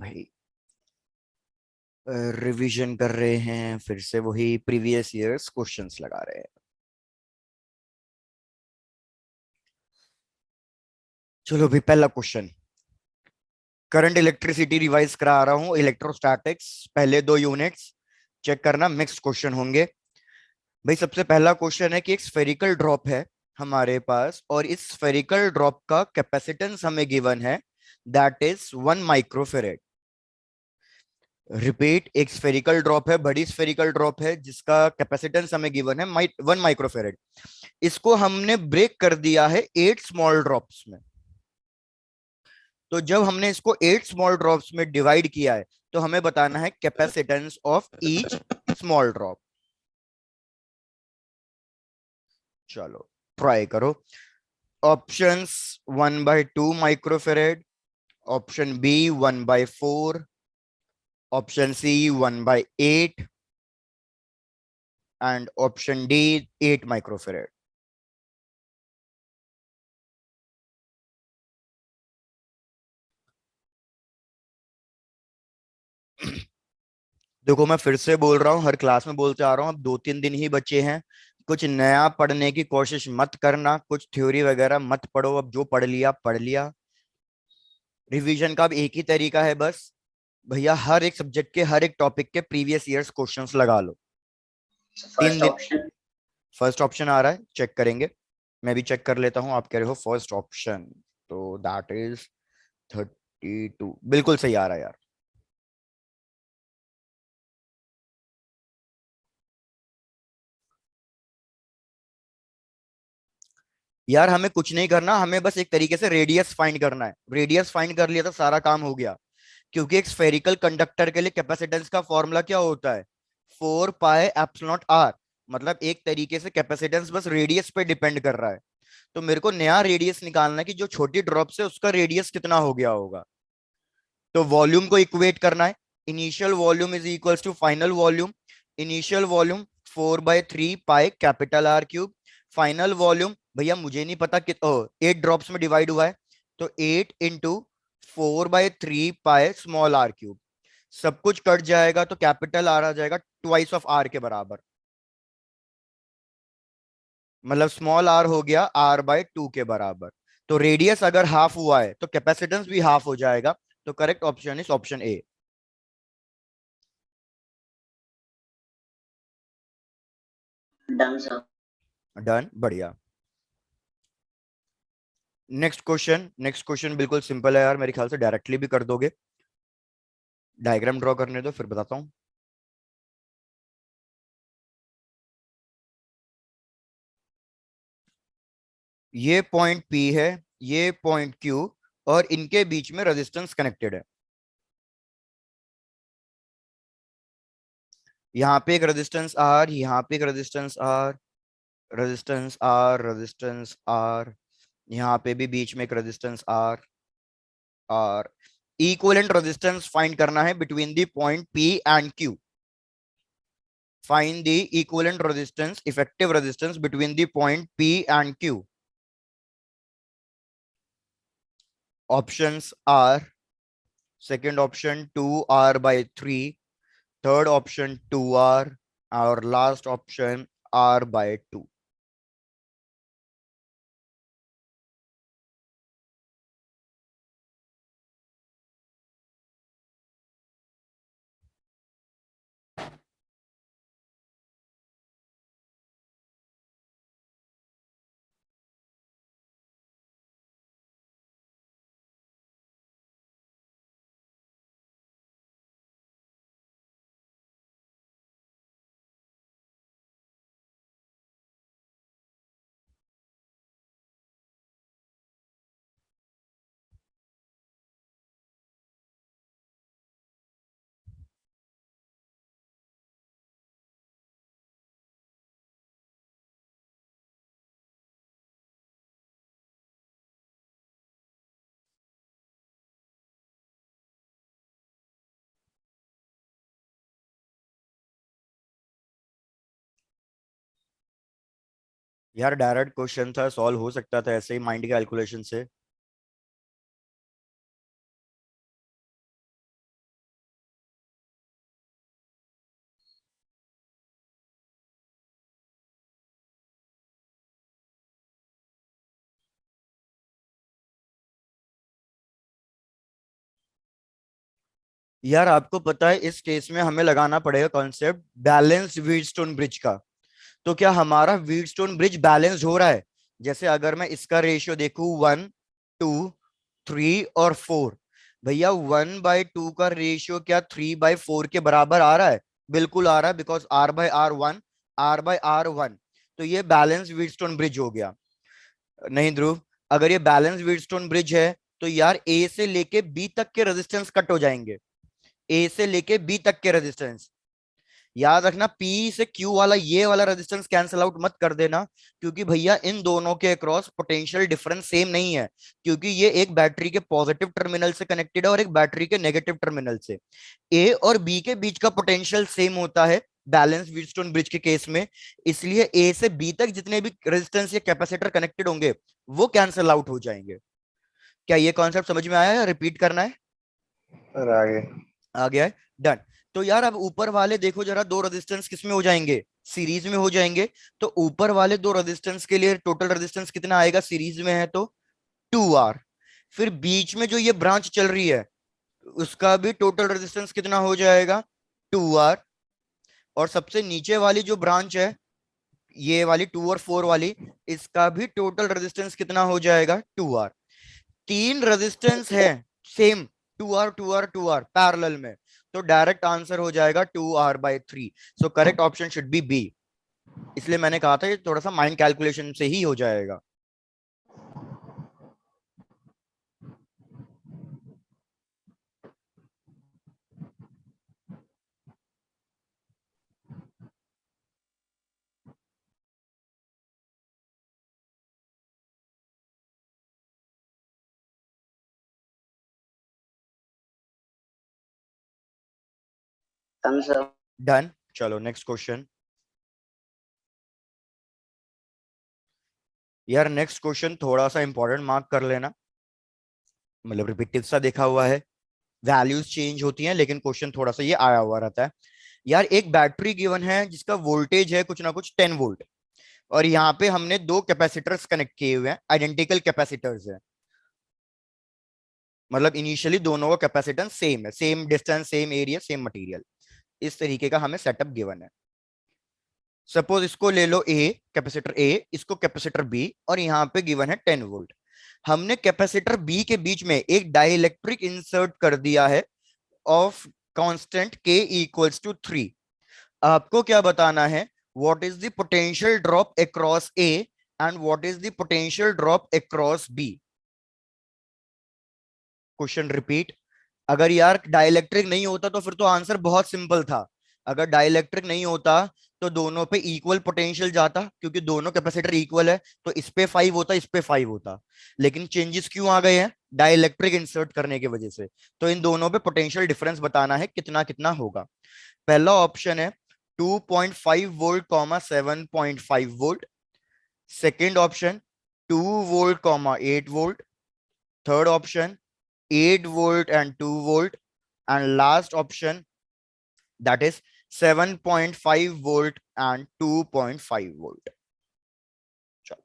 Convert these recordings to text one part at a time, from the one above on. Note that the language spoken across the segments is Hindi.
भाई रिवीजन कर रहे हैं, फिर से वही प्रीवियस ईयर्स क्वेश्चंस लगा रहे हैं। चलो भाई, पहला क्वेश्चन। करंट इलेक्ट्रिसिटी रिवाइज करा रहा हूँ, इलेक्ट्रोस्टैटिक्स पहले दो यूनिट्स चेक करना, मिक्स क्वेश्चन होंगे। भाई सबसे पहला क्वेश्चन है कि एक स्फेरिकल ड्रॉप है हमारे पास, और इस स्फेरिकल ड्रॉप का कैपेसिटेंस हमें गिवन है, दैट इज 1 माइक्रोफेरेड। रिपीट, एक स्फेरिकल ड्रॉप है, बड़ी स्फेरिकल ड्रॉप है जिसका कैपेसिटेंस हमें गिवन है 1 माइक्रोफेरेड। इसको हमने ब्रेक कर दिया है 8 स्मॉल ड्रॉप्स में। तो जब हमने इसको 8 स्मॉल ड्रॉप्स में डिवाइड किया है, तो हमें बताना है capacitance of each small drop. चलो ट्राई करो। Options 1/2 microfarad, option B 1/4, option C 1/8 and option D 8 microfarad. देखो, मैं फिर से बोल रहा हूँ, हर क्लास में बोलते आ रहा हूँ, अब 2-3 दिन ही बचे हैं। कुछ नया पढ़ने की कोशिश मत करना, कुछ थ्योरी वगैरह मत पढ़ो, अब जो पढ़ लिया पढ़ लिया। रिवीजन का अब एक ही तरीका है बस, भैया हर एक सब्जेक्ट के हर एक टॉपिक के प्रीवियस ईयर्स क्वेश्चंस लगा लो। तीन फर्स्ट दिन ऑप्शन। फर्स्ट ऑप्शन आ रहा है, चेक करेंगे। मैं भी चेक कर लेता हूँ, आप कह रहे हो फर्स्ट ऑप्शन, तो दैट इज 32, बिल्कुल सही आ रहा है यार। यार हमें कुछ नहीं करना, हमें बस एक तरीके से रेडियस फाइंड करना है, रेडियस फाइंड कर लिया तो सारा काम हो गया। क्योंकि एक स्फेरिकल कंडक्टर के लिए कैपेसिटेंस का फॉर्मूला क्या होता है? 4 पाई एप्सिलॉन आर। मतलब एक तरीके से कैपेसिटेंस बस रेडियस पे डिपेंड कर रहा है। तो मेरे को नया रेडियस निकालना है कि जो छोटी ड्रॉप से उसका रेडियस कितना हो गया होगा। तो वॉल्यूम को इक्वेट करना है। Initial volume is equals to final volume. Initial volume 4/3 pi capital R cube. Final volume भैया मुझे नहीं पता कि 8 ड्रॉप्स में डिवाइड हुआ है, तो 8 into 4/3 pi small R cube. सब कुछ कट जाएगा तो कैपिटल आर आ जाएगा ट्वाइस ऑफ आर के बराबर। मतलब स्मॉल आर हो गया r/2 के बराबर। तो रेडियस अगर हाफ हुआ है तो कैपेसिटेंस भी हाफ हो जाएगा। तो correct option is option A. Done sir. Done, बढ़िया। नेक्स्ट क्वेश्चन बिल्कुल सिंपल है यार, मेरे ख्याल से डायरेक्टली भी कर दोगे। डायग्राम ड्रॉ करने दो, फिर बताता हूं। ये पॉइंट P है, ये पॉइंट Q, और इनके बीच में रेजिस्टेंस कनेक्टेड है। यहाँ पे एक रेजिस्टेंस R, यहाँ पे एक resistance R, resistance R, resistance R, यहाँ पे भी बीच में एक resistance R। Equivalent resistance find करना है between the point P and Q। Find the equivalent resistance, effective resistance between the point P and Q. Options are: second option 2R/3, third option 2R, और last option R/2। यार डायरेक्ट क्वेश्चन था, सॉल्व हो सकता था ऐसे ही माइंड कैलकुलेशन से। यार आपको पता है इस केस में हमें लगाना पड़ेगा कॉन्सेप्ट बैलेंस व्हीटस्टोन ब्रिज का। तो क्या हमारा व्हीटस्टोन ब्रिज बैलेंस हो रहा है? जैसे अगर मैं इसका रेशियो देखूं 1, 2, 3 और 4, भैया 1/2 का रेशियो क्या 3/4 के बराबर आ रहा है? बिल्कुल आ रहा है, बिकॉज R/R 1, R/R 1। तो ये बैलेंस व्हीटस्टोन ब्रिज हो गया। नहीं ध्रुव, अगर ये बैलेंस व्हीटस्टोन ब्रिज है तो यार ए से लेके बी तक के रेजिस्टेंस कट हो जाएंगे। ए से लेके बी तक के रेजिस्टेंस, याद रखना पी से क्यू वाला ये वाला रेजिस्टेंस कैंसिल आउट मत कर देना, क्योंकि भैया इन दोनों के अक्रॉस पोटेंशियल डिफरेंस सेम नहीं है। क्योंकि ये एक बैटरी के पॉजिटिव टर्मिनल से कनेक्टेड है और एक बैटरी के नेगेटिव टर्मिनल से। ए और बी के बीच का पोटेंशियल सेम होता है बैलेंस व्हीटस्टोन ब्रिज के केस में। इसलिए ए से बी तक जितने भी रेजिस्टेंस या कैपेसिटर कनेक्टेड होंगे वो कैंसिल आउट हो जाएंगे। क्या ये कॉन्सेप्ट समझ में आया या रिपीट करना है? सर आगे। आ गया है, डन। तो यार अब ऊपर वाले देखो जरा, दो रेजिस्टेंस किस में हो जाएंगे? सीरीज में हो जाएंगे। तो ऊपर वाले दो रेजिस्टेंस के लिए टोटल रेजिस्टेंस कितना आएगा सीरीज में है तो? 2R। फिर बीच में जो ये ब्रांच चल रही है उसका भी टोटल रेजिस्टेंस कितना हो जाएगा? 2R। और सबसे नीचे वाली जो ब्रांच है, ये वाली 2 और 4 वाली, इसका भी टोटल रेजिस्टेंस कितना हो जाएगा? 2R। तीन रेजिस्टेंस है same, 2R 2R 2R parallel में। तो डायरेक्ट आंसर हो जाएगा 2R/3। So correct option should be B. इसलिए मैंने कहा था ये थोड़ा सा माइंड कैलकुलेशन से ही हो जाएगा। thumbs up, डन, चलो नेक्स्ट क्वेश्चन। यार नेक्स्ट क्वेश्चन थोड़ा सा इंपॉर्टेंट मार्क कर लेना, मतलब रिपीटिव सा देखा हुआ है। वैल्यूज चेंज होती हैं लेकिन क्वेश्चन थोड़ा सा ये आया हुआ रहता है। यार एक बैटरी गिवन है जिसका वोल्टेज है कुछ ना कुछ 10 वोल्ट, और यहाँ पे हमने दो कैपेसिटर्स कनेक्ट किए हुए हैं, आइडेंटिकल कैपेसिटर्स हैं। मतलब इनिशियली दोनों का कैपेसिटेंस सेम है, same distance same area same material. इस तरीके का हमें सेटअप गिवन है। सपोज इसको ले लो ए, कैपेसिटर ए, इसको कैपेसिटर बी, और यहाँ पे गिवन है 10 वोल्ट। हमने कैपेसिटर बी के बीच में एक डाइलेक्ट्रिक इंसर्ट कर दिया है of constant K equals to 3। आपको क्या बताना है? What is the potential drop across A and what is the potential drop across B. Question repeat. अगर यार डाइलेक्ट्रिक नहीं होता तो फिर तो आंसर बहुत सिंपल था। अगर डाइलेक्ट्रिक नहीं होता तो दोनों पे इक्वल पोटेंशियल जाता, क्योंकि दोनों कैपेसिटर इक्वल है। तो इस पे 5 होता, इस पे 5 होता। लेकिन चेंजेस क्यों आ गए हैं? डाइलेक्ट्रिक इंसर्ट करने की वजह से। तो इन दोनों पे पोटेंशियल डिफरेंस बताना है कितना कितना होगा। पहला ऑप्शन है 2.5 volt comma 7.5 volt. Second option 2 volt comma 8 volt. Third option 8 volt and 2 volt. And last option that is 7.5 volt and 2.5 volt. चलो।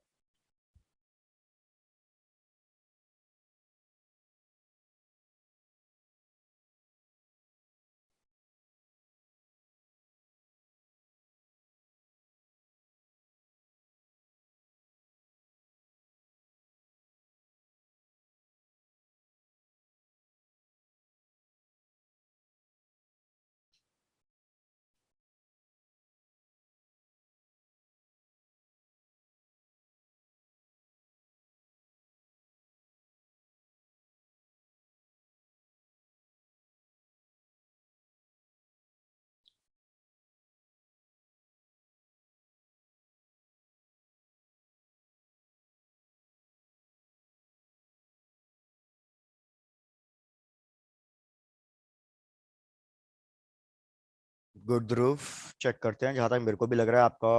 गुड ध्रुव, चेक करते हैं। जहां तक मेरे को भी लग रहा है आपका,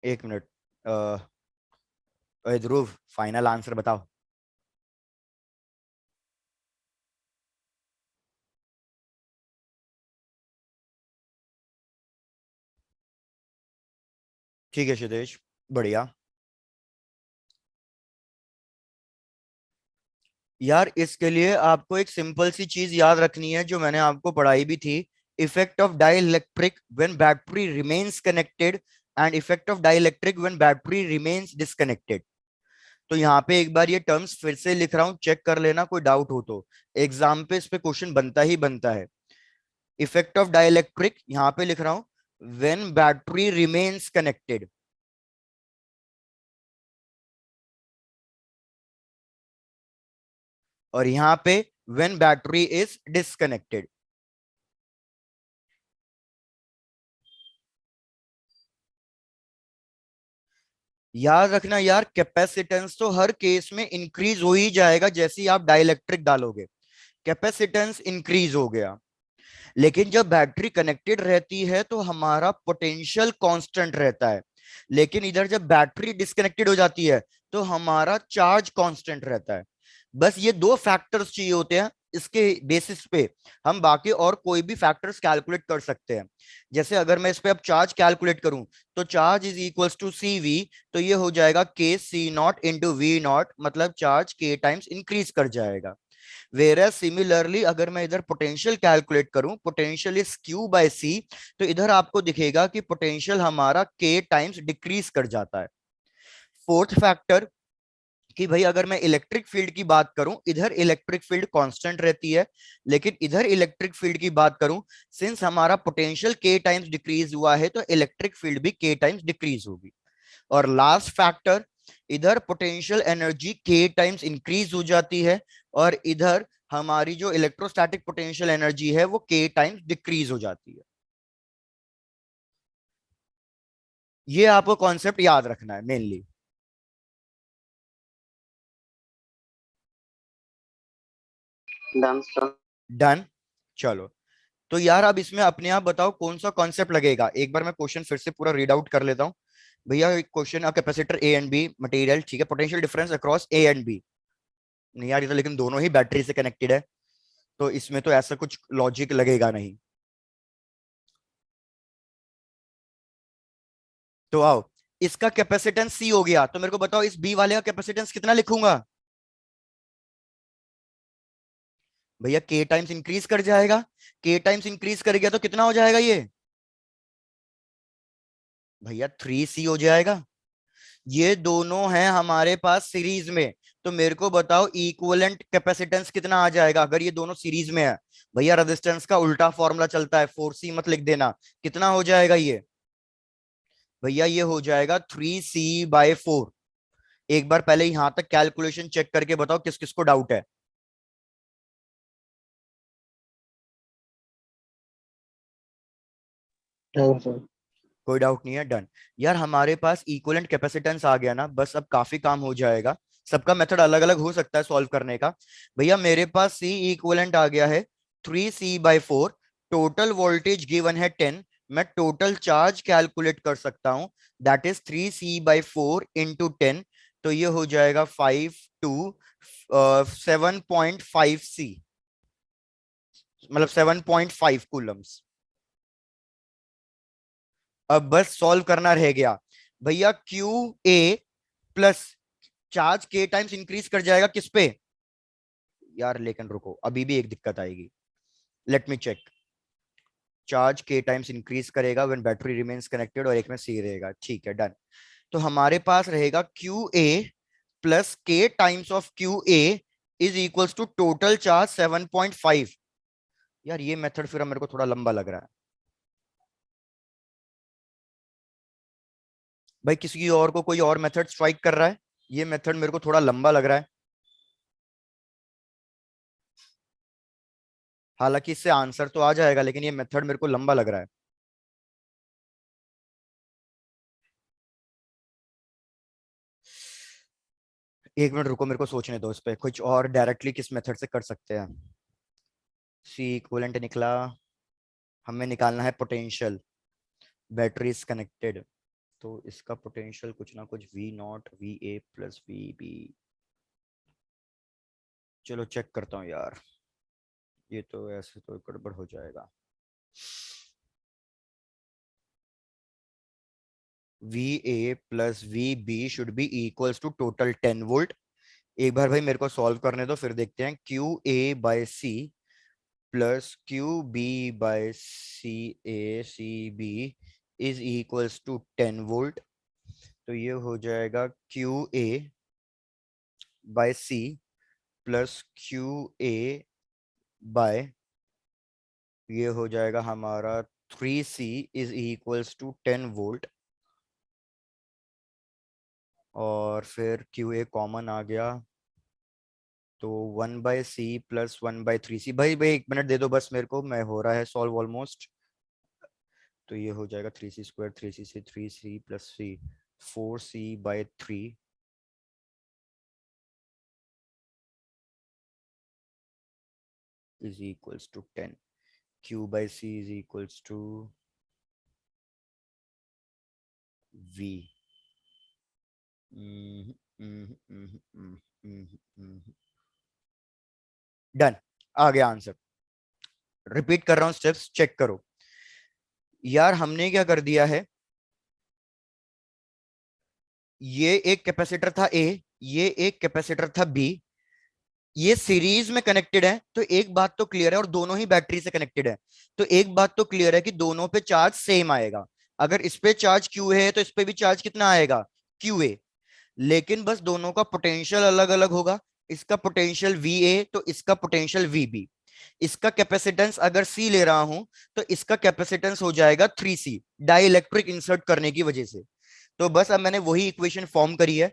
1 मिनट। ध्रुव, फाइनल आंसर बताओ। ठीक है क्षितेश, बढ़िया। यार इसके लिए आपको एक सिंपल सी चीज याद रखनी है जो मैंने आपको पढ़ाई भी थी। Effect of dielectric when battery remains connected and effect of dielectric when battery remains disconnected. तो यहाँ पे एक बार ये टर्म्स फिर से लिख रहा हूँ, चेक कर लेना कोई डाउट हो तो। एग्जाम पे इस पे क्वेश्चन बनता ही बनता है। इफेक्ट ऑफ डाइइलेक्ट्रिक यहाँ पे लिख रहा हूँ, व्हेन बैटरी रिमेन्स कनेक्टेड। और यहाँ पे व्हेन बैटरी इज डिस्कनेक्टेड। याद रखना यार, कैपेसिटेंस तो हर केस में इंक्रीज हो ही जाएगा जैसे ही आप डाइइलेक्ट्रिक डालोगे। कैपेसिटेंस इंक्रीज हो गया। लेकिन जब बैटरी कनेक्टेड रहती है तो हमारा पोटेंशियल कांस्टेंट रहता है। लेकिन इधर जब बैटरी डिस्कनेक्टेड हो जाती है तो हमारा चार्ज कांस्टेंट रहता है। बस ये दो फैक्टर्स चाहिए होते हैं, इसके बेसिस पे हम बाकी और कोई भी फैक्टर्स कैलकुलेट कर सकते हैं। जैसे अगर मैं इस पे अब चार्ज कैलकुलेट करूं तो charge is equals to C V, तो ये हो जाएगा K C not into V not, मतलब चार्ज के टाइम्स इंक्रीज कर जाएगा। वेरस सिमिलरली अगर मैं इधर पोटेंशियल कैलकुलेट करूं, potential is Q by C, तो इधर आपको दिखेगा कि पोटेंशियल हमारा के टाइम्स डिक्रीज कर जाता है। फोर्थ फैक्टर कि भाई अगर मैं इलेक्ट्रिक फील्ड की बात करूं, इधर इलेक्ट्रिक फील्ड कांस्टेंट रहती है, लेकिन इधर इलेक्ट्रिक फील्ड की बात करूं, सिंस हमारा पोटेंशियल के टाइम्स डिक्रीज हुआ है तो इलेक्ट्रिक फील्ड भी के टाइम्स डिक्रीज होगी। और लास्ट फैक्टर, इधर पोटेंशियल एनर्जी के टाइम्स इंक्रीज हो जाती है और इधर हमारी जो इलेक्ट्रोस्टैटिक पोटेंशियल एनर्जी है वो के टाइम्स डिक्रीज हो जाती है। ये आपको कॉन्सेप्ट याद रखना है मेनली। Done sir. डन। चलो, तो यार अब इसमें अपने आप बताओ कौन सा कॉन्सेप्ट लगेगा। एक बार मैं क्वेश्चन फिर से पूरा रीड आउट कर लेता हूँ। भैया question, a capacitor A and B material, ठीक है, potential difference across A and B. नहीं यार, ये तो लेकिन दोनों ही बैटरी से कनेक्टेड है, तो इसमें तो ऐसा कुछ लॉजिक लगेगा नहीं। तो आओ, इसका कैपेसिटेंस सी हो गया, तो मेरे को बताओ इस बी वाले का कैपेसिटेंस कितना लिखूंगा। भैया के टाइम्स इंक्रीज कर जाएगा, के टाइम्स इंक्रीज कर गया तो कितना हो जाएगा ये। भैया 3C हो जाएगा। ये दोनों हैं हमारे पास सीरीज में, तो मेरे को बताओ इक्विवेलेंट कैपेसिटेंस कितना आ जाएगा अगर ये दोनों सीरीज में है। भैया रेजिस्टेंस का उल्टा फॉर्मूला चलता है, 4C मत लिख देना। कितना हो जाएगा ये। भैया ये हो जाएगा 3C/4। एक बार पहले यहां तक कैलकुलेशन चेक करके बताओ किस किस को डाउट है। Done sir. कोई डाउट नहीं है, डन। यार हमारे पास इक्विवेलेंट कैपेसिटेंस आ गया ना, बस अब काफी काम हो जाएगा। सबका मेथड अलग अलग हो सकता है सॉल्व करने का। भैया मेरे पास सी इक्विवेलेंट आ गया है 3C/4। टोटल वोल्टेज गिवन है 10। मैं टोटल चार्ज कैलकुलेट कर सकता हूं, दैट इज 3C/4 इंटू 10। तो ये हो जाएगा 7.5C, मतलब 7.5 कूलम्स। अब बस सॉल्व करना रह गया। भैया Q A plus charge K times increase कर जाएगा किस पे। यार लेकिन रुको, अभी भी एक दिक्कत आएगी। Let me check. Charge K times increase करेगा व्हेन बैटरी रिमेन्स कनेक्टेड, और एक में सी रहेगा, ठीक है, डन। तो हमारे पास रहेगा Q A plus K times of Q A is equals to total charge 7.5। यार ये मेथड फिर मेरे को थोड़ा लंबा लग रहा है। भाई किसी और को कोई और मेथड स्ट्राइक कर रहा है। ये मेथड मेरे को थोड़ा लंबा लग रहा है। हालांकि इससे आंसर तो आ जाएगा, लेकिन ये मेथड मेरे को लंबा लग रहा है। एक मिनट रुको, मेरे को सोचने दो इस पे कुछ और डायरेक्टली किस मेथड से कर सकते हैं। सी इक्विवेलेंट निकला, हमें निकालना है पोटेंशियल। बैटरी इज कनेक्टेड, तो इसका पोटेंशियल कुछ ना कुछ V not V A plus V B. चलो चेक करता हूँ यार, ये तो ऐसे तो गड़बड़ हो जाएगा। V A plus V B should be equals to total 10 volt एक बार भाई मेरे को सॉल्व करने दो, फिर देखते हैं। Q A by C plus Q B by C B is equals to 10 volt. तो ये हो जाएगा Q A by C plus Q A by, ये हो जाएगा हमारा 3C is equals to 10 volt. और फिर क्यू ए कॉमन आ गया, तो 1/C प्लस 1/3C। भाई भाई 1 मिनट दे दो बस मेरे को, मैं हो रहा है सॉल्व ऑलमोस्ट। तो ये हो जाएगा 3C² 3C से 3C plus C 4C/3 is equals to 10। Q/C is equals to V। Done, आ गया आंसर। रिपीट कर रहा हूं, स्टेप्स चेक करो। यार हमने क्या कर दिया है, ये एक कैपेसिटर था ए, ये एक कैपेसिटर था बी, ये सीरीज में कनेक्टेड है। तो एक बात तो क्लियर है, और दोनों ही बैटरी से कनेक्टेड है। तो एक बात तो क्लियर है कि दोनों पे चार्ज सेम आएगा। अगर इस पे चार्ज क्यू है तो इस पे भी चार्ज कितना आएगा, क्यू ए। लेकिन बस दोनों का पोटेंशियल अलग अलग होगा। इसका पोटेंशियल वी ए तो इसका पोटेंशियल वी बी। इसका कैपेसिटेंस अगर सी ले रहा हूं तो इसका कैपेसिटेंस हो जाएगा 3C, डाई इलेक्ट्रिक इंसर्ट करने की वजह से। तो बस अब मैंने वही इक्वेशन फॉर्म करी है।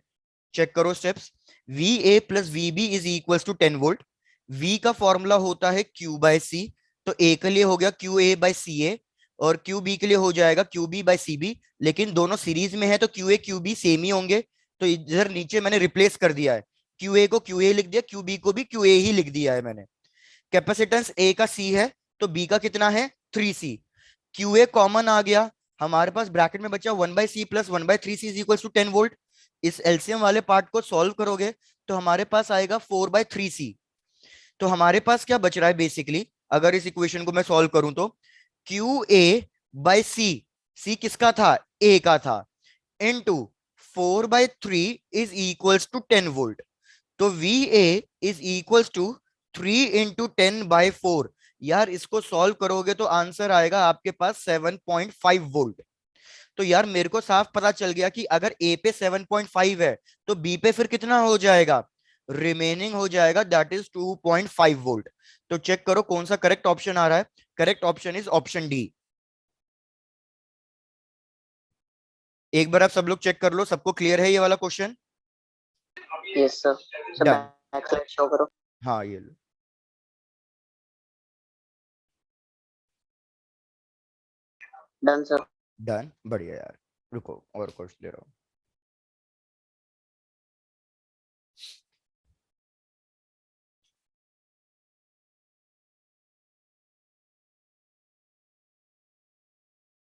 चेक करो steps. V A plus V B is equal to 10 volt. V का फॉर्मूला होता है क्यू बाय सी। तो ए के लिए हो गया क्यू ए बाय सी ए, और क्यू बी के लिए हो जाएगा Q B by C B. लेकिन दोनों सीरीज में है तो Q A Q B same ही होंगे। तो इधर नीचे मैंने रिप्लेस कर दिया है, क्यू ए को क्यू ए लिख दिया, क्यू बी को भी क्यू ए ही लिख दिया है मैंने। कैपेसिटेंस ए का सी है तो बी का कितना है 3C। क्यू ए कॉमन आ गया, हमारे पास ब्रैकेट में बचा 1/C plus 1/3C is equal to 10 volt. इस एलसीएम वाले पार्ट को सॉल्व करोगे तो हमारे पास आएगा 4/3C। तो हमारे पास क्या बच रहा है बेसिकली, अगर इस इक्वेशन को मैं सॉल्व करूं तो क्यू ए बाय सी, सी किसका था, ए का था, into 4/3 is equals to 10 volt. तो V A is equals to 3 × 10/4। यार इसको सॉल्व करोगे तो आंसर आएगा आपके पास 7.5 वोल्ट। तो यार मेरे को साफ पता चल गया कि अगर ए पे 7.5 है तो बी पे फिर कितना हो जाएगा, रिमेनिंग हो जाएगा, दैट इज 2.5 वोल्ट। तो चेक करो कौन सा करेक्ट ऑप्शन आ रहा है। Correct option is option D. एक बार आप सब लोग चेक कर लो, सबको क्लियर है ये वाला question. Yes sir. Sir done. Back side show करो। हाँ ये लो। Done sir. डन, बढ़िया यार। रुको और क्वेश्चन ले रहा हूँ।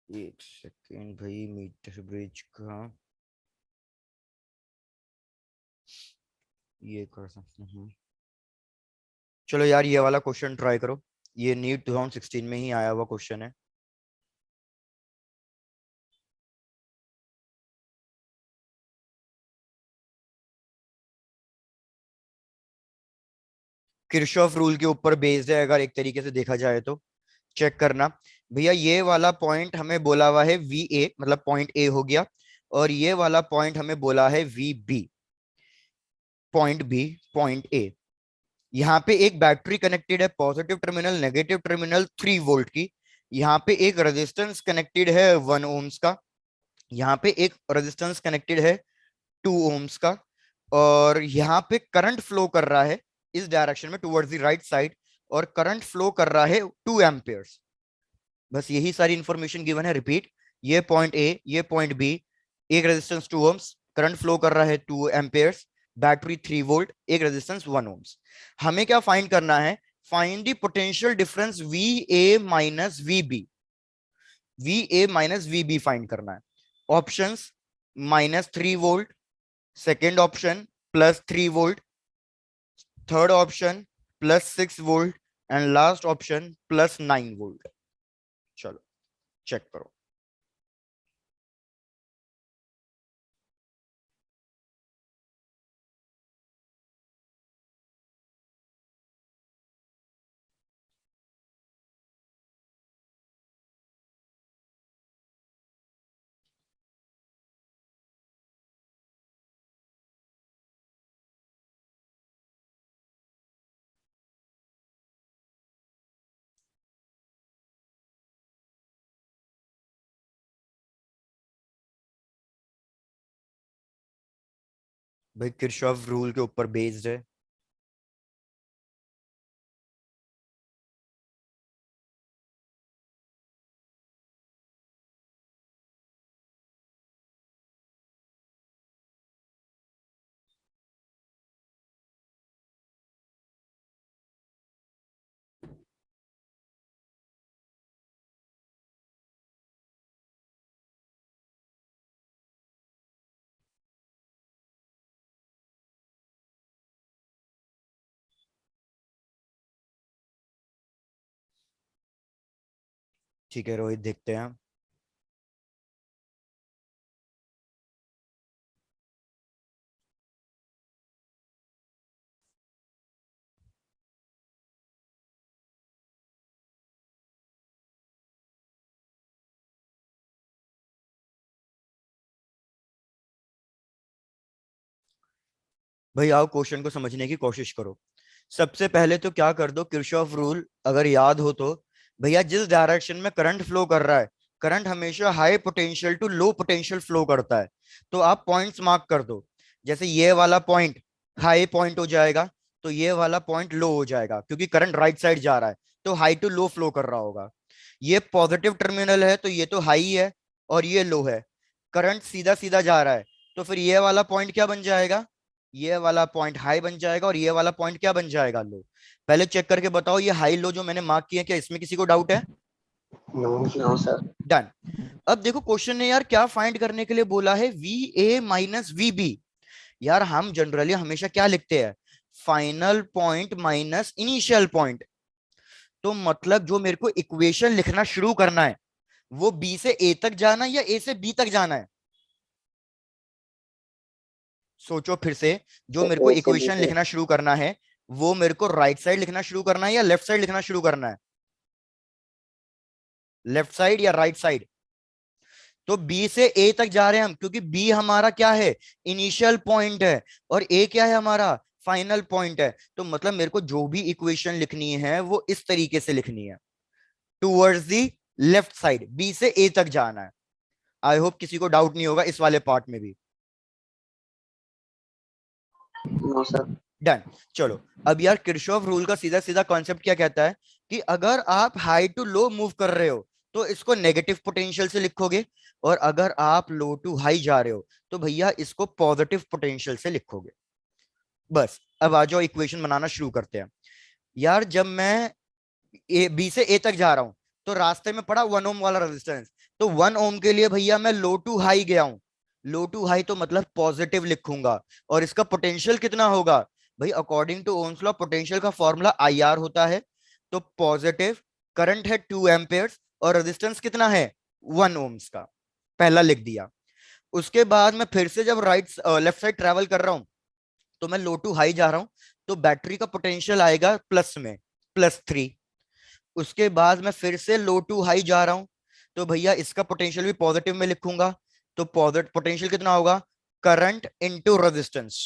एक सेकेंड भाई, मीटर ब्रिज का ये कर सकते हैं। चलो यार ये वाला क्वेश्चन ट्राई करो, ये नीट 2016 में ही आया हुआ क्वेश्चन है। किरशॉफ रूल के ऊपर बेस्ड है अगर एक तरीके से देखा जाए तो। चेक करना भैया, ये वाला पॉइंट हमें बोला हुआ है वी ए, मतलब पॉइंट ए हो गया, और ये वाला पॉइंट हमें बोला है V B, point B, point A. यहाँ पे एक बैटरी कनेक्टेड है, positive terminal negative terminal 3 volt की। यहाँ पे एक रेजिस्टेंस कनेक्टेड है 1 ओम्स का। यहाँ पे एक रेजिस्टेंस कनेक्टेड है 2 ओम्स का। और यहाँ पे करंट फ्लो कर रहा है इस डायरेक्शन में टुवर्ड्स द राइट साइड, और करंट फ्लो कर रहा है 2 एम्पियर्स। बस यही सारी इंफॉर्मेशन गिवन है। रिपीट, ये पॉइंट ए, ये पॉइंट बी, एक रेजिस्टेंस 2 ओम्स, करंट फ्लो कर रहा है 2 एम्पियर्स, बैटरी 3 वोल्ट, एक रेजिस्टेंस 1 ओम्स। हमें क्या फाइंड करना है, find the potential difference V A minus V B. V A minus V B find करना है। Options, -3 volt, second option +3 volt, third option +6 volt, and last option +9 volt. चलो चेक करो। भाई किरचॉफ रूल के ऊपर बेस्ड है। ठीक है रोहित, देखते हैं। भाई आओ क्वेश्चन को समझने की कोशिश करो। सबसे पहले तो क्या कर दो, किरचॉफ रूल अगर याद हो तो, भैया जिस डायरेक्शन में करंट फ्लो कर रहा है, करंट हमेशा high potential to low potential flow करता है। तो आप पॉइंट्स मार्क कर दो। जैसे ये वाला पॉइंट हाई पॉइंट हो जाएगा, तो ये वाला पॉइंट लो हो जाएगा, क्योंकि करंट राइट साइड जा रहा है, तो हाई टू लो फ्लो कर रहा होगा। ये पॉजिटिव टर्मिनल है, तो ये तो हाई है और ये लो है। करंट सीधा सीधा जा रहा है, तो फिर ये वाला पॉइंट क्या बन जाएगा, ये वाला पॉइंट हाई बन जाएगा, और ये वाला पॉइंट क्या बन जाएगा, लो। पहले चेक करके बताओ, ये हाई लो जो मैंने मार्क किया, क्या इसमें किसी को डाउट है? No no sir. डन। अब देखो क्वेश्चन ने यार क्या फाइंड करने के लिए बोला है, V A minus V B. यार हम जनरली हमेशा क्या लिखते हैं, final point minus initial point. तो मतलब जो मेरे को इक्वेशन लिखना शुरू करना है, वो बी से ए तक जाना है या ए से बी तक जाना है? सोचो फिर से। जो मेरे को ए से बी इक्वेशन पे। लिखना शुरू करना है, वो मेरे को राइट साइड लिखना शुरू करना है या लेफ्ट साइड लिखना शुरू करना है? लेफ्ट साइड या राइट साइड? तो बी से ए तक जा रहे हैं हम, क्योंकि बी हमारा क्या है, इनिशियल पॉइंट है, और ए क्या है हमारा, फाइनल पॉइंट है। तो मतलब मेरे को जो भी इक्वेशन लिखनी है वो इस तरीके से लिखनी है, towards the left side, B से ए तक जाना है। आई होप किसी को डाउट नहीं होगा इस वाले पार्ट में भी। No sir. डन। चलो। अब यार किरचॉफ रूल का सीधा सीधा कॉन्सेप्ट क्या कहता है, कि अगर आप हाई टू लो मूव कर रहे हो तो इसको नेगेटिव पोटेंशियल से लिखोगे, और अगर आप लो टू हाई जा रहे हो तो भैया इसको पॉजिटिव पोटेंशियल से लिखोगे। बस अब आ जाओ, इक्वेशन बनाना शुरू करते हैं। यार जब मैं बी से ए तक जा रहा हूं, तो रास्ते में पड़ा 1 ओम वाला रेजिस्टेंस। तो 1 ओम के लिए भैया मैं लो टू हाई गया हूं। लो टू हाई तो मतलब पॉजिटिव लिखूंगा, और इसका पोटेंशियल कितना होगा, भाई according to ohm's law potential का फॉर्मूला आई आर होता है। तो पॉजिटिव, करंट है 2 एम्पेयर्स, और रेजिस्टेंस कितना है, 1 ओम्स का। पहला लिख दिया। उसके बाद मैं फिर से जब राइट लेफ्ट साइड ट्रेवल कर रहा हूं, तो मैं लो टू हाई जा रहा हूं, तो बैटरी का पोटेंशियल आएगा प्लस में, +3। उसके बाद मैं फिर से लो टू हाई जा रहा हूं, तो भैया इसका पोटेंशियल भी पॉजिटिव में लिखूंगा। तो पॉजिटिव पोटेंशियल कितना होगा, current into resistance,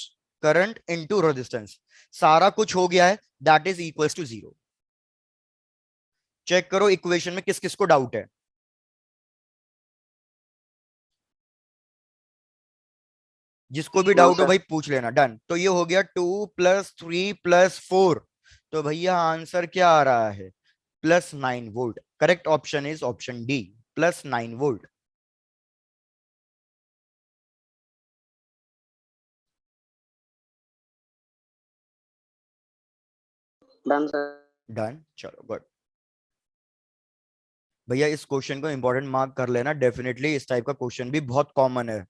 current into resistance. सारा कुछ हो गया है, that is equals to 0। Check करो इक्वेशन में किस किस को डाउट है। जिसको भी नो डाउट हो सर। भाई पूछ लेना। डन। तो ये हो गया 2 + 3 + 4। तो भैया आंसर क्या आ रहा है, +9 volt. Correct option is option D, +9 volt. Done sir. Done. चलो गुड। भैया इस क्वेश्चन को इंपॉर्टेंट मार्क कर लेना, डेफिनेटली इस टाइप का क्वेश्चन भी बहुत कॉमन है,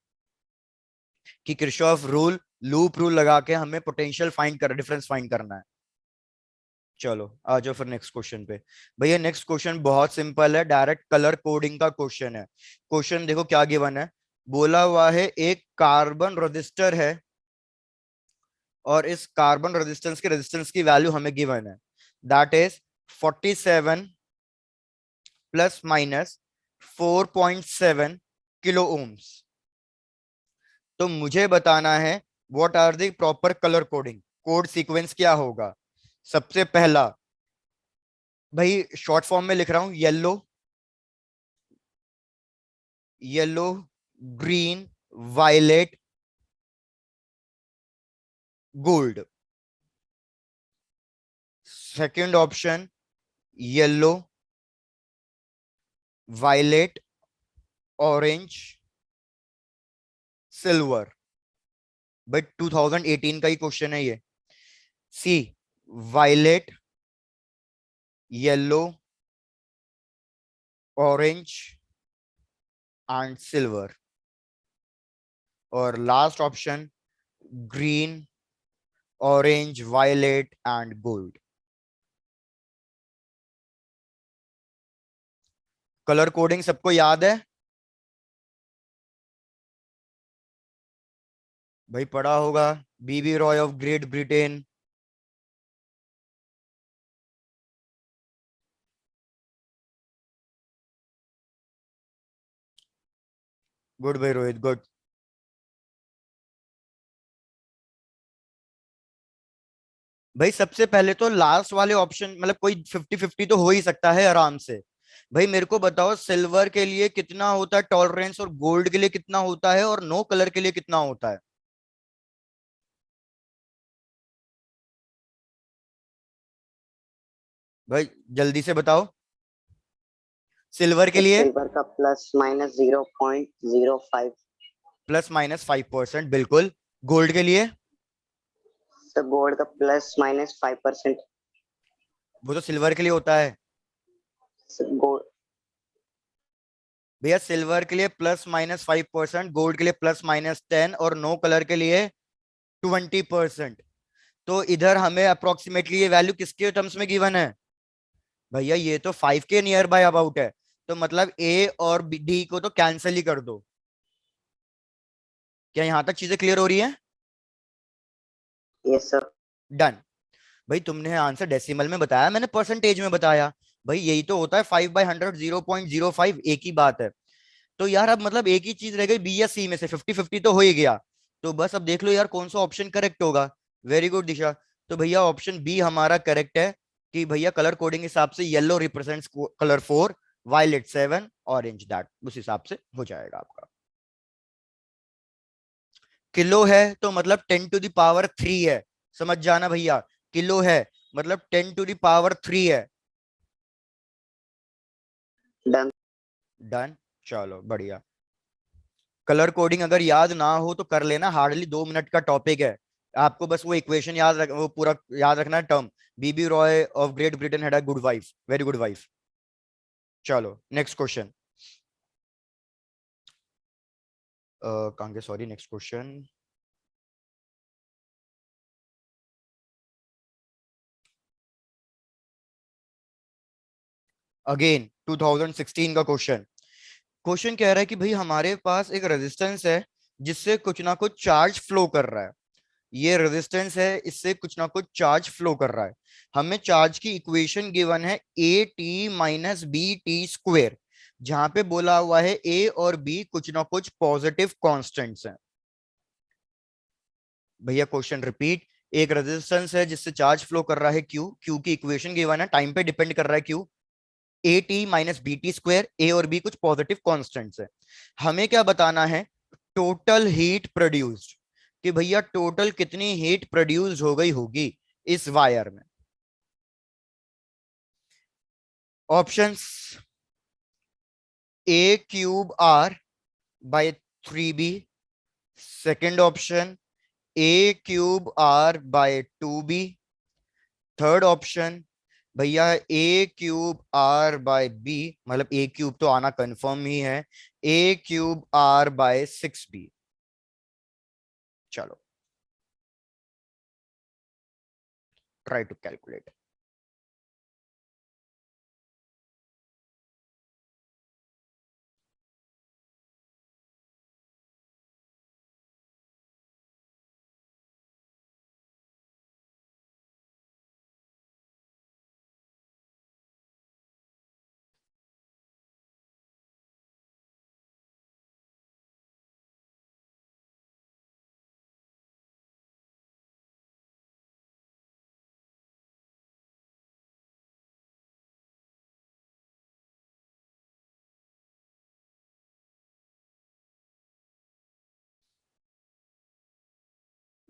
कि किरचॉफ रूल, लूप रूल लगा के हमें पोटेंशियल फाइंड कर, डिफरेंस फाइंड करना है। चलो आ जाओ फिर नेक्स्ट क्वेश्चन पे। भैया नेक्स्ट क्वेश्चन बहुत सिंपल है, डायरेक्ट कलर कोडिंग का क्वेश्चन है। क्वेश्चन देखो क्या गिवन है। बोला हुआ है एक कार्बन रजिस्टर है, और इस कार्बन रेजिस्टेंस के रेजिस्टेंस की वैल्यू हमें गिवन है, दैट इज 47 ± 4.7 किलो ओम्स। तो मुझे बताना है what are the proper colour coding, code sequence क्या होगा। सबसे पहला, भाई शॉर्ट फॉर्म में लिख रहा हूं, yellow, yellow, green, violet, gold. Second option yellow, violet, orange, silver. But 2018 का ही क्वेश्चन है ये। C, violet, yellow, orange and silver. और last option green, orange, violet and gold. Colour coding सबको याद है? भाई पढ़ा होगा, BB Roy of Great Britain. Good भाई रोहित, गुड। भाई सबसे पहले तो लास्ट वाले ऑप्शन, मतलब कोई 50-50 तो हो ही सकता है आराम से। भाई मेरे को बताओ, सिल्वर के लिए कितना होता है टॉलरेंस, और गोल्ड के लिए कितना होता है, और नो कलर के लिए कितना होता है? भाई जल्दी से बताओ। सिल्वर के सर लिए सिल्वर का ±0.05। +-5%, बिल्कुल। गोल्ड के लिए? सर गोल्ड का ±5%। वो तो सिल्वर के लिए होता है। Sir gold. भैया सिल्वर के लिए +-5%, गोल्ड के लिए +-10, और नो कलर के लिए 20%। तो इधर हमें अप्रोक्सीमेटली ये वैल्यू किसके टर्म्स में गिवन है? भैया ये तो 5 के नियर बाय अबाउट है। तो मतलब ए और डी को तो कैंसिल ही कर दो। क्या यहां तक चीजें क्लियर हो रही है? Yes sir. डन। भाई तुमने आंसर डेसिमल में बताया, मैंने परसेंटेज में बताया। भाई यही तो होता है 5/100, 0.05, एक ही बात है। तो यार अब मतलब एक ही चीज रह गई, बी या सी में से 50-50 तो हो ही गया। तो बस अब देख लो यार कौन सा ऑप्शन करेक्ट होगा। वेरी गुड दिशा। तो भैया ऑप्शन बी हमारा करेक्ट है, कि भैया कलर कोडिंग हिसाब से yellow represents colour 4, violet 7, orange that, उस हिसाब से हो जाएगा आपका। किलो है तो मतलब 10⁻³ है। समझ जाना भैया, किलो है मतलब 10⁻³ है। डन। डन। चलो बढ़िया। कलर कोडिंग अगर याद ना हो तो कर लेना, हार्डली 2 मिनट का टॉपिक है। आपको बस वो इक्वेशन याद रख, वो पूरा याद रखना है term. B B Roy of Great Britain had a good wife, very good wife. चलो नेक्स्ट क्वेश्चन। कहाँ गए, सॉरी, नेक्स्ट क्वेश्चन। अगेन 2016 का क्वेश्चन। क्वेश्चन कह रहा है कि भाई हमारे पास एक रेजिस्टेंस है जिससे कुछ ना कुछ चार्ज फ्लो कर रहा है। ये रेजिस्टेंस है, इससे कुछ ना कुछ चार्ज फ्लो कर रहा है। हमें चार्ज की इक्वेशन गिवन है AT - BT², जहां पे बोला हुआ है ए और बी कुछ ना कुछ पॉजिटिव कांस्टेंट्स हैं। भैया क्वेश्चन रिपीट। एक रेजिस्टेंस है जिससे चार्ज फ्लो कर रहा है क्यू, क्यू की इक्वेशन गिवन है, टाइम पे डिपेंड कर रहा है क्यू। AT - BT², ए और बी कुछ पॉजिटिव कांस्टेंट्स है। हमें क्या बताना है? टोटल हीट प्रोड्यूस्ड, कि भैया टोटल कितनी हीट प्रोड्यूस हो गई होगी इस वायर में। Options: A³ R/3B। Second option A³ R/2B। Third option भैया A³ R/B, मतलब ए क्यूब तो आना कंफर्म ही है, A³ R/6B। चलो ट्राई टू कैलकुलेट।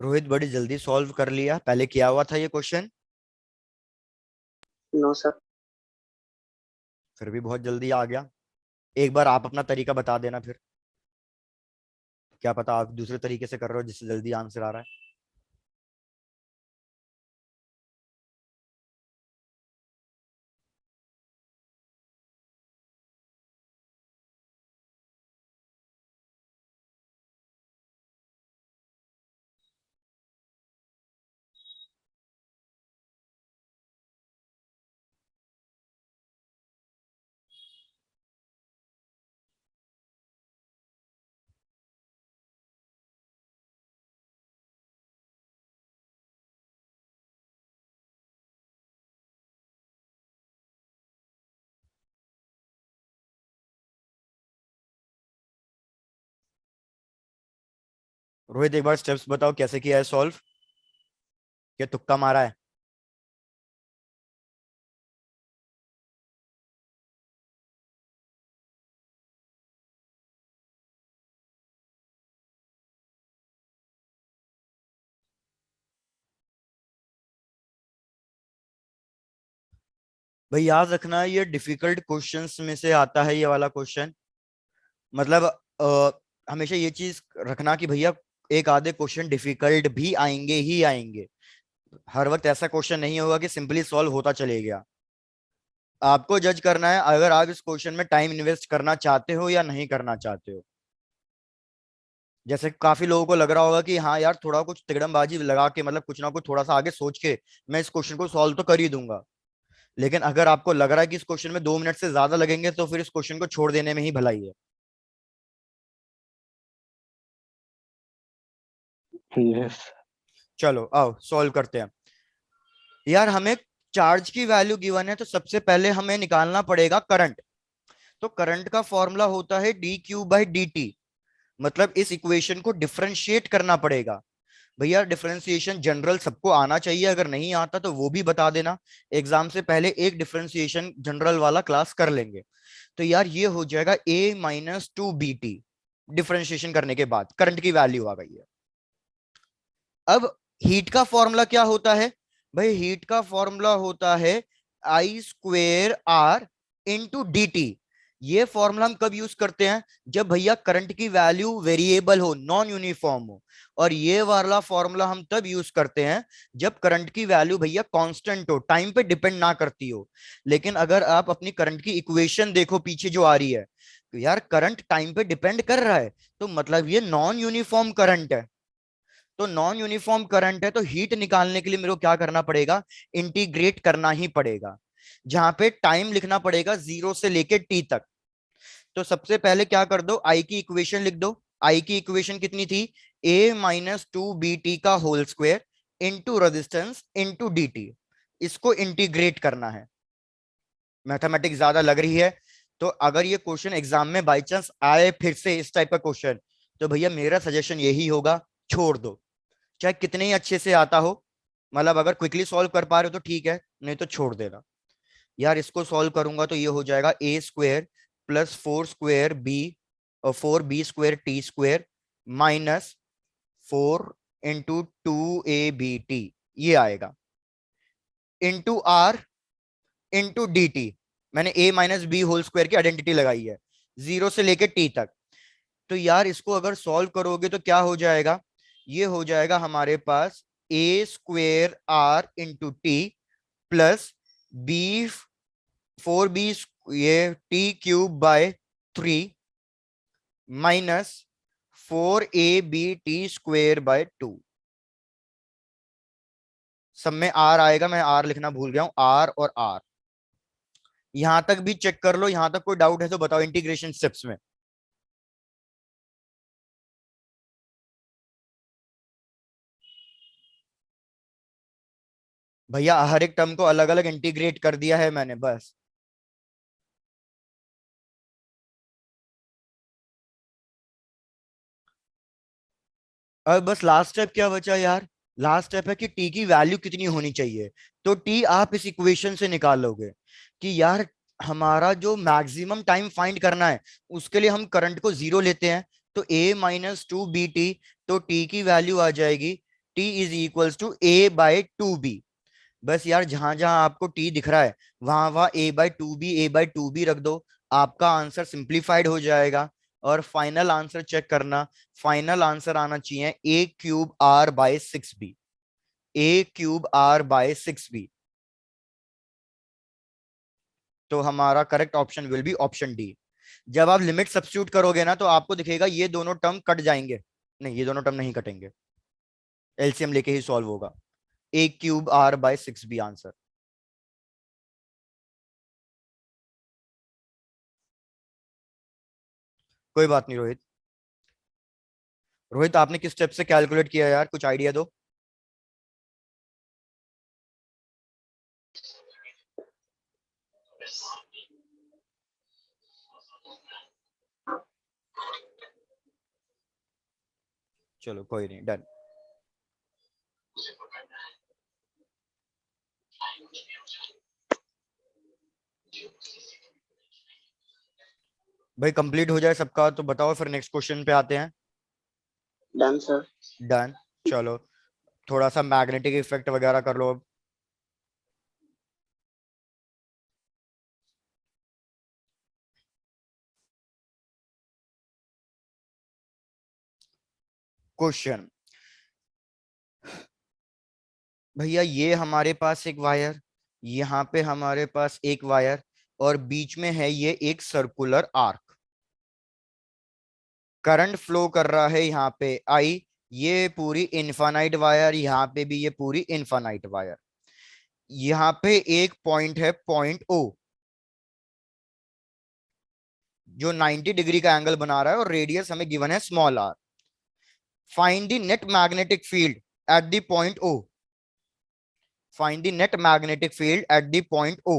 रोहित बड़ी जल्दी सॉल्व कर लिया, पहले किया हुआ था ये क्वेश्चन? No sir. फिर भी बहुत जल्दी आ गया। एक बार आप अपना तरीका बता देना फिर, क्या पता आप दूसरे तरीके से कर रहे हो जिससे जल्दी आंसर आ रहा है। रोहित एक बार स्टेप्स बताओ कैसे किया है सॉल्व, क्या तुक्का मारा है? भाई याद रखना ये डिफिकल्ट क्वेश्चंस में से आता है ये वाला क्वेश्चन। मतलब हमेशा ये चीज रखना कि भैया एक आधे क्वेश्चन डिफिकल्ट भी आएंगे ही आएंगे। हर वक्त ऐसा क्वेश्चन नहीं होगा कि सिंपली सॉल्व होता चले गया। आपको जज करना है अगर आप इस क्वेश्चन में टाइम इन्वेस्ट करना चाहते हो या नहीं करना चाहते हो। जैसे काफी लोगों को लग रहा होगा कि हाँ यार थोड़ा कुछ तिकड़मबाजी लगा के, मतलब कुछ ना कुछ थोड़ा सा आगे सोच के मैं इस क्वेश्चन को सॉल्व तो कर ही दूंगा। लेकिन अगर आपको लग रहा है कि इस क्वेश्चन में 2 मिनट से ज्यादा लगेंगे तो फिर इस क्वेश्चन को छोड़ देने में ही भलाई है। यस। चलो आओ सॉल्व करते हैं। यार हमें चार्ज की वैल्यू गिवन है तो सबसे पहले हमें निकालना पड़ेगा करंट। तो करंट का फॉर्मूला होता है dq/dt। मतलब इस इक्वेशन को डिफरेंशिएट करना पड़ेगा। भैया डिफरेंशिएशन जनरल सबको आना चाहिए, अगर नहीं आता तो वो भी बता देना। एग्जाम से पहले एक डिफरेंशिएशन जनरल वाला क्लास कर लेंगे। तो यार ये हो जाएगा a-2bt। डिफरेंशिएशन करने के बाद करंट की वैल्यू आ गई है। अब हीट का फॉर्मूला क्या होता है? भाई हीट का फॉर्मूला होता है I²R/dt। ये फॉर्मूला हम कब यूज करते हैं? जब भैया करंट की वैल्यू वेरिएबल हो, नॉन यूनिफॉर्म हो। और ये वाला फॉर्मूला हम तब यूज करते हैं जब करंट की वैल्यू भैया कांस्टेंट हो, टाइम पे डिपेंड ना करती हो। लेकिन अगर आप अपनी करंट की इक्वेशन देखो पीछे जो आ रही है, तो यार करंट टाइम पे डिपेंड कर रहा है, तो मतलब ये नॉन यूनिफॉर्म करंट है। तो नॉन यूनिफॉर्म करंट है तो हीट निकालने के लिए मेरे को क्या करना पड़ेगा? इंटीग्रेट करना ही पड़ेगा, जहां पे टाइम लिखना पड़ेगा 0 से लेके टी तक। तो सबसे पहले क्या कर दो, आई की इक्वेशन लिख दो। आई की इक्वेशन कितनी थी? a-2bt का whole square into resistance into dt। इसको इंटीग्रेट करना है। मैथमेटिक्स ज्यादा लग रही है तो अगर ये क्वेश्चन एग्जाम में बाई चांस आए फिर से इस टाइप का क्वेश्चन, तो भैया मेरा सजेशन यही होगा, छोड़ दो। चाहे कितने ही अच्छे से आता हो, मतलब अगर क्विकली सॉल्व कर पा रहे हो तो ठीक है, नहीं तो छोड़ देना। यार इसको सॉल्व करूंगा तो ये हो जाएगा a² प्लस 4² b और 4b² t² minus 4 × 2 a bt, ये आएगा into r into D T. मैंने a-b होल स्क्वायर की आइडेंटिटी लगाई है 0 से लेके t तक। तो यार इसको अगर सॉल्व करोगे तो क्या हो जाएगा? ये हो जाएगा हमारे पास a²r/t प्लस बी 4b, ये t³ / 3 माइनस 4abt²/2। सब में r आएगा, मैं r लिखना भूल गया हूं, r और r। यहां तक भी चेक कर लो, यहां तक कोई डाउट है तो बताओ इंटीग्रेशन स्टेप्स में। भैया हर एक टर्म को अलग अलग इंटीग्रेट कर दिया है मैंने बस। अब बस लास्ट स्टेप क्या बचा यार? लास्ट स्टेप है कि टी की वैल्यू कितनी होनी चाहिए। तो टी आप इस इक्वेशन से निकालोगे कि यार हमारा जो मैक्सिमम टाइम फाइंड करना है उसके लिए हम करंट को 0 लेते हैं। तो a-2bt, तो टी की वैल्यू आ जाएगी T is equals to A/2B। बस यार जहां जहां आपको टी दिख रहा है वहां वहां A/2B रख दो, आपका आंसर सिंप्लीफाइड हो जाएगा। और फाइनल आंसर चेक करना, फाइनल आंसर आना चाहिए A³ R/6B। A³ R/6B। तो हमारा correct option will be option D. जब आप लिमिट सब्स्टिट्यूट करोगे ना तो आपको दिखेगा ये दोनों टर्म कट जाएंगे। नहीं, ये दोनों टर्म नहीं कटेंगे, एलसीएम लेके ही सॉल्व होगा। A³ R/6B answer. कोई बात नहीं रोहित। रोहित आपने किस स्टेप से कैलकुलेट किया यार, कुछ आइडिया दो। चलो कोई नहीं, डन। भाई कंप्लीट हो जाए सबका तो बताओ, फिर नेक्स्ट क्वेश्चन पे आते हैं। Done sir. डन। चलो, थोड़ा सा मैग्नेटिक इफेक्ट वगैरह कर लो अब। क्वेश्चन, भैया ये हमारे पास एक वायर, यहाँ पे हमारे पास एक वायर, और बीच में है ये एक सर्कुलर आर्क। करंट फ्लो कर रहा है यहाँ पे आई, ये पूरी इनफानाइट वायर, यहाँ पे भी ये पूरी इनफानाइट वायर। यहाँ पे एक पॉइंट है, पॉइंट ओ, जो 90 डिग्री का एंगल बना रहा है, और रेडियस हमें गिवन है small R. Find the net magnetic field at the point O. Find the net magnetic field at the point O.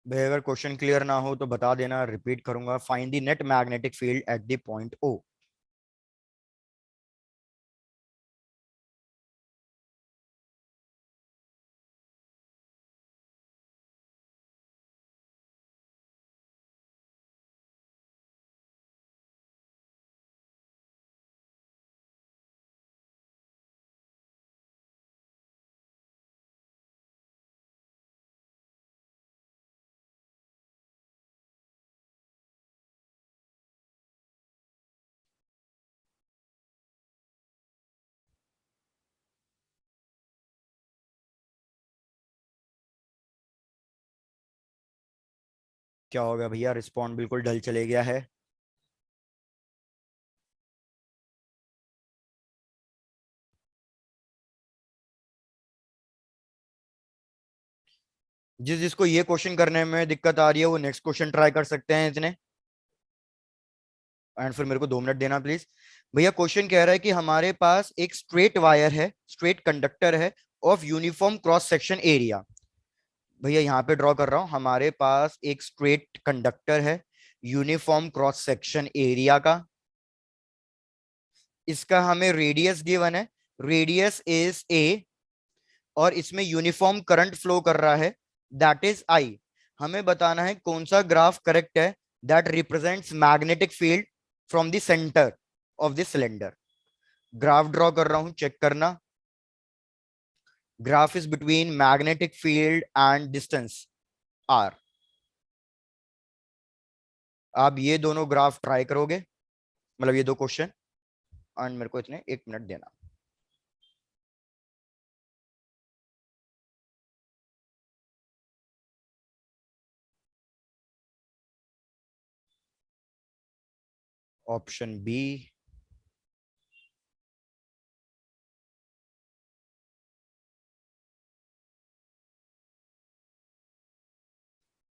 भाई अगर क्वेश्चन क्लियर ना हो तो बता देना, रिपीट करूंगा। Find the net magnetic field at the point O. क्या हो गया भैया, रिस्पॉन्ड बिल्कुल डल चले गया है। जिस जिसको ये क्वेश्चन करने में दिक्कत आ रही है वो नेक्स्ट क्वेश्चन ट्राई कर सकते हैं इतने, एंड फिर मेरे को 2 मिनट देना प्लीज। भैया क्वेश्चन कह रहा है कि हमारे पास एक स्ट्रेट वायर है, स्ट्रेट कंडक्टर है, of uniform cross section area. भैया यहाँ पे ड्रॉ कर रहा हूं, हमारे पास एक स्ट्रेट कंडक्टर है, यूनिफॉर्म क्रॉस सेक्शन एरिया का। इसका हमें रेडियस गिवन है, रेडियस इज ए, और इसमें यूनिफॉर्म करंट फ्लो कर रहा है, दैट इज आई। हमें बताना है कौन सा ग्राफ करेक्ट है that represents magnetic field from the centre of the cylinder. Graph draw कर रहा हूं, चेक करना। Graph is between magnetic field and distance R. आप ये दोनों ग्राफ ट्राई करोगे, मतलब ये दो क्वेश्चन, एंड मेरे को इतने 1 मिनट देना। Option B,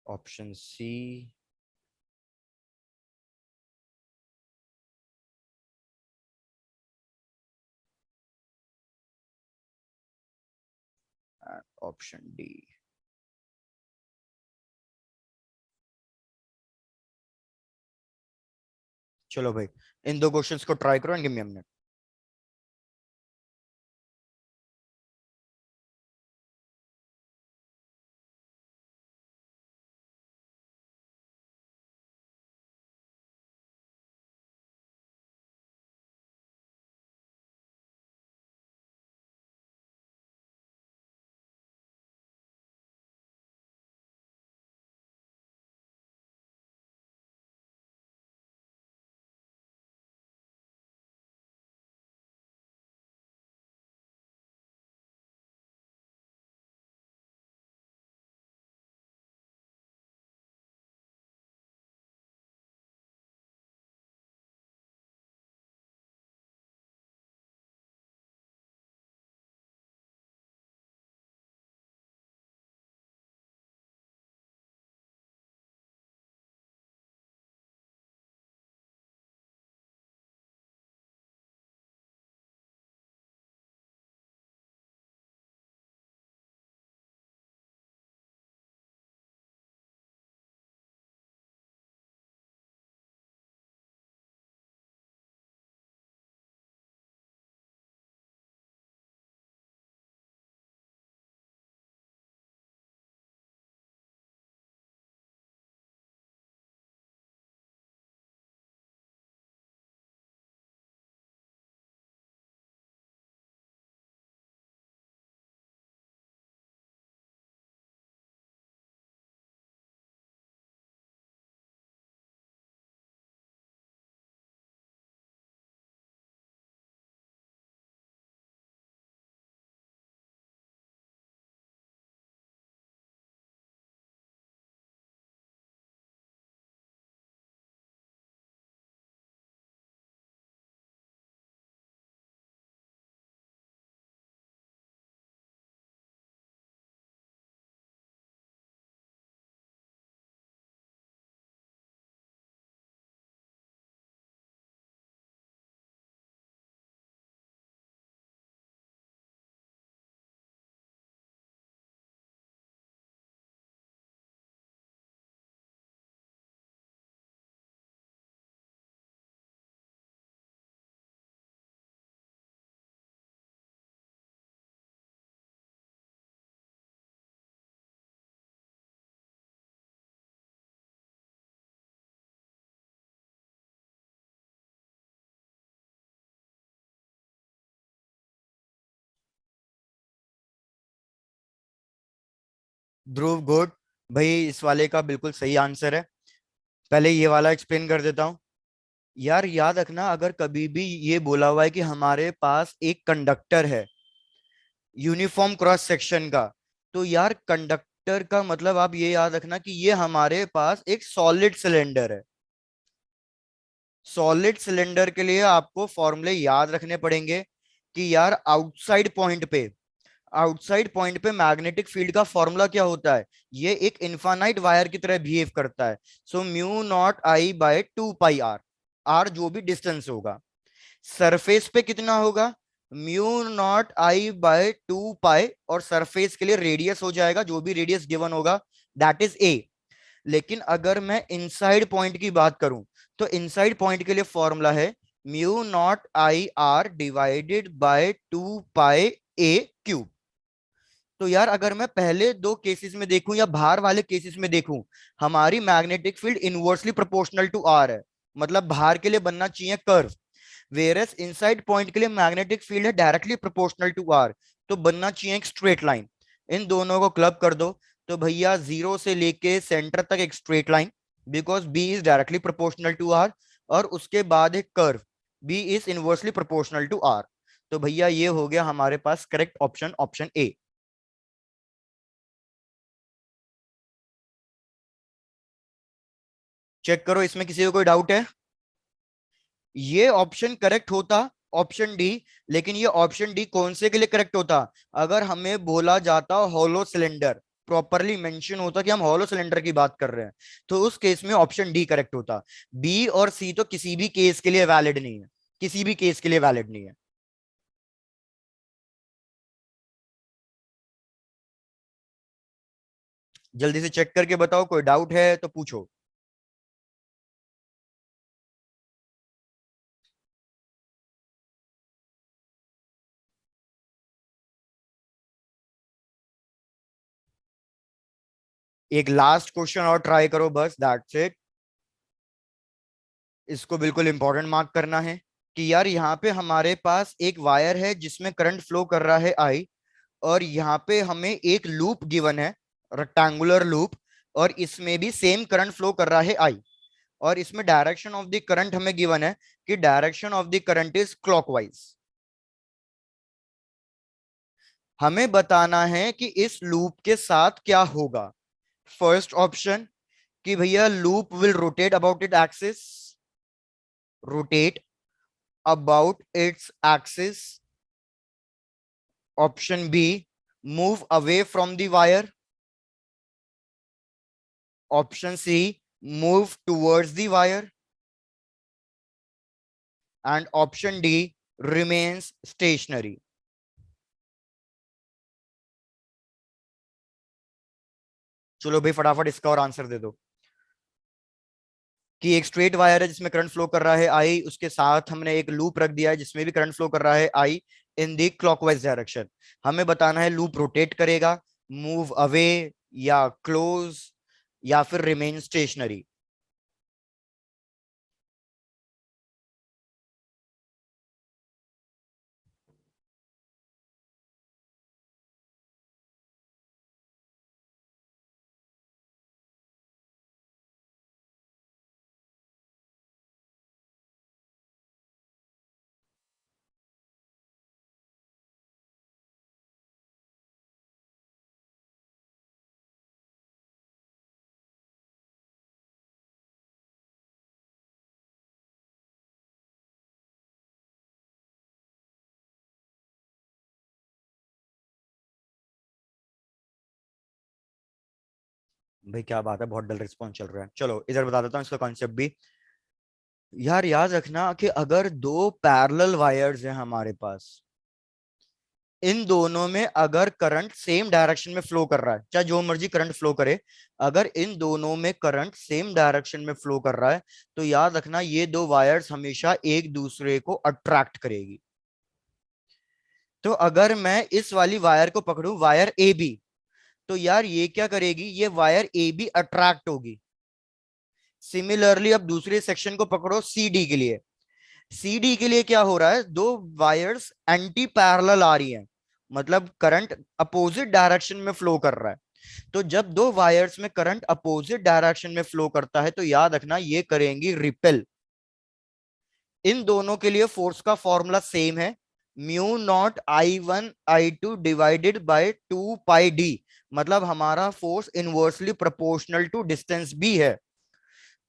option C, option D. चलो भाई, इन दो क्वेश्चंस को ट्राई करो and give me a minute. Dhruv good. भाई इस वाले का बिल्कुल सही आंसर है। पहले ये वाला एक्सप्लेन कर देता हूँ। यार याद रखना, अगर कभी भी ये बोला हुआ है कि हमारे पास एक कंडक्टर है यूनिफॉर्म क्रॉस सेक्शन का, तो यार कंडक्टर का मतलब आप ये याद रखना कि ये हमारे पास एक सॉलिड सिलेंडर है। सॉलिड सिलेंडर के लिए आपको फॉर्मूले याद रखने पड़ेंगे कि यार आउटसाइड पॉइंट पे मैग्नेटिक फील्ड का फॉर्मूला क्या होता है। ये एक इनफाइनाइट वायर की तरह बिहेव करता है। So mu naught I by 2 pi R, R जो भी डिस्टेंस होगा। सरफेस पे कितना होगा, mu naught I by 2 pi, और सरफेस के लिए रेडियस हो जाएगा जो भी रेडियस गिवन होगा, दैट इज ए। लेकिन अगर मैं इनसाइड पॉइंट की बात करूं, तो इनसाइड पॉइंट के लिए फॉर्मूला है mu naught I R divided by 2 pi A cube. तो यार अगर मैं पहले दो केसेस में देखूं या बाहर वाले केसेस में देखूं, हमारी magnetic field inversely proportional to R है, मतलब बाहर के लिए बनना चाहिए कर्व। वेरस इनसाइड पॉइंट के लिए मैग्नेटिक फील्ड है डायरेक्टली प्रोपोर्शनल टू आर, तो बनना चाहिए एक स्ट्रेट लाइन। इन दोनों को क्लब कर दो, तो भैया जीरो से लेके सेंटर तक एक straight line, because B is directly proportional to R, और उसके बाद एक curve, B is inversely proportional to R. तो भैया ये हो गया हमारे पास correct option, option A. Check करो इसमें किसी को कोई डाउट है। ये ऑप्शन करेक्ट होता, ऑप्शन डी। लेकिन ये ऑप्शन डी कौन से के लिए करेक्ट होता? अगर हमें बोला जाता हॉलो सिलेंडर, प्रॉपरली मेंशन होता कि हम हॉलो सिलेंडर की बात कर रहे हैं, तो उस केस में ऑप्शन डी करेक्ट होता। बी और सी तो किसी भी केस के लिए वैलिड नहीं है, किसी भी केस के लिए वैलिड नहीं है। जल्दी से चेक करके बताओ, कोई डाउट है तो पूछो। एक लास्ट क्वेश्चन और ट्राई करो, बस दैट्स इट। इसको बिल्कुल इंपॉर्टेंट मार्क करना है कि यार यहाँ पे हमारे पास एक वायर है जिसमें करंट फ्लो कर रहा है आई, और यहाँ पे हमें एक लूप गिवन है, रेक्टेंगुलर लूप, और इसमें भी सेम करंट फ्लो कर रहा है आई। और इसमें डायरेक्शन ऑफ द करंट हमें गिवन है कि direction of the current is clockwise. हमें बताना है कि इस लूप के साथ क्या होगा। फर्स्ट ऑप्शन कि भैया loop will rotate about it axis, rotate about its axis. Option B, move away from the wire. Option C, move towards the wire. And option D, remains stationary. चलो भाई फटाफट इसका और आंसर दे दो। कि एक स्ट्रेट वायर है जिसमें करंट फ्लो कर रहा है आई, उसके साथ हमने एक लूप रख दिया है जिसमें भी करंट फ्लो कर रहा है आई इन दी क्लॉकवाइज डायरेक्शन। हमें बताना है लूप रोटेट करेगा, मूव अवे, या क्लोज, या फिर रिमेन स्टेशनरी। भाई क्या बात है, बहुत डल रिस्पॉन्स चल रहा है। चलो इधर बता देता हूँ इसका कॉन्सेप्ट भी। यार याद रखना कि अगर दो पैरेलल वायर्स हैं हमारे पास, इन दोनों में अगर करंट सेम डायरेक्शन में फ्लो कर रहा है, चाहे जो मर्जी करंट फ्लो करे, अगर इन दोनों में करंट सेम डायरेक्शन में फ्लो कर रहा है, तो याद रखना ये दो वायर्स हमेशा एक दूसरे को अट्रैक्ट करेगी। तो अगर मैं इस वाली वायर को पकड़ूं, वायर ए बी, तो यार ये क्या करेगी, ये वायर ए बी अट्रैक्ट होगी। सिमिलरली अब दूसरे सेक्शन को पकड़ो सी डी के लिए। सी डी के लिए क्या हो रहा है, दो वायर्स एंटी पैरेलल आ रही हैं, मतलब करंट अपोजिट डायरेक्शन में फ्लो कर रहा है। तो जब दो वायर्स में करंट अपोजिट डायरेक्शन में फ्लो करता है, तो याद रखना ये करेंगी रिपेल। इन दोनों के लिए फोर्स का फॉर्मूला सेम है, mu naught I1 I2 divided by 2 pi D. मतलब हमारा force inversely proportional to distance भी है।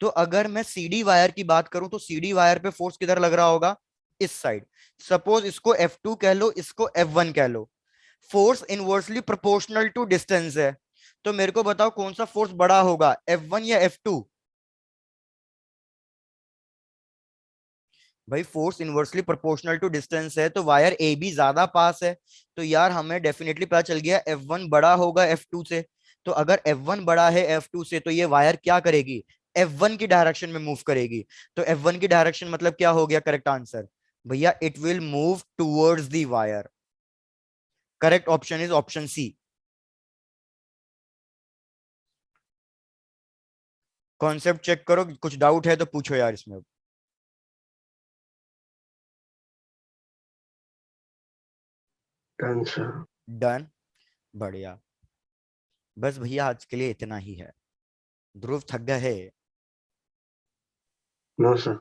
तो अगर मैं सीडी वायर की बात करूं, तो सीडी वायर पे फोर्स किधर लग रहा होगा, इस साइड। सपोज इसको F2 कह लो, इसको F1 कह लो। Force inversely proportional to distance है, तो मेरे को बताओ कौन सा फोर्स बड़ा होगा, F1 या F2? भाई force inversely proportional to distance है, तो वायर ए बी ज्यादा पास है। तो यार हमें डेफिनेटली पता चल गया F1 बड़ा होगा F2 से। तो अगर F1 बड़ा है F2 से, तो ये वायर क्या करेगी, F1 की डायरेक्शन में मूव करेगी। तो F1 की डायरेक्शन मतलब क्या हो गया करेक्ट आंसर, भैया it will move towards the wire. Correct option is option C. Concept check करो, कुछ डाउट है तो पूछो यार इसमें। Done sir. डन, बढ़िया। बस भैया आज के लिए इतना ही है। ध्रुव थक गया है? No sir.